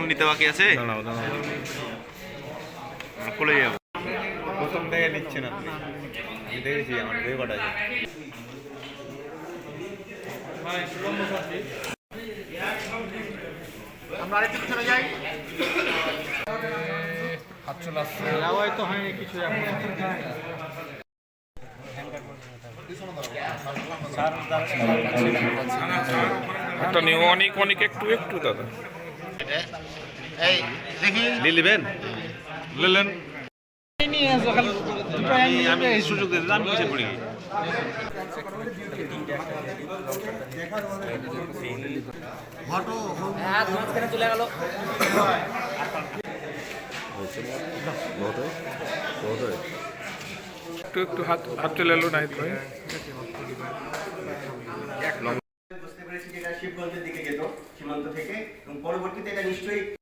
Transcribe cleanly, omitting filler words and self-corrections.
নিতে বাকি আছে, খুলে যাব। প্রথম থেকে নিচ্ছেন আপনি, আমি দেখেছি আমার রেকর্ড আছে। আমরা আরেকটু পিছনে যাই। হাত চলে আসছে, তো হয়নি কিছু এখন। একটা নিউ অনেক অনেক একটু একটু দাদা এই দেখি নিলেন নিলেন, নিয়ে আসো খালি আমি সুযোগ দিয়ে দিলাম, পিছিয়ে পড়ি। একটু একটু হাত হাত চলে এলো নাহিদ ভাই। বুঝতে পেরেছি যে এটা শিবগঞ্জের দিকে যেত সীমান্ত থেকে, এবং পরবর্তীতে এটা নিশ্চয়ই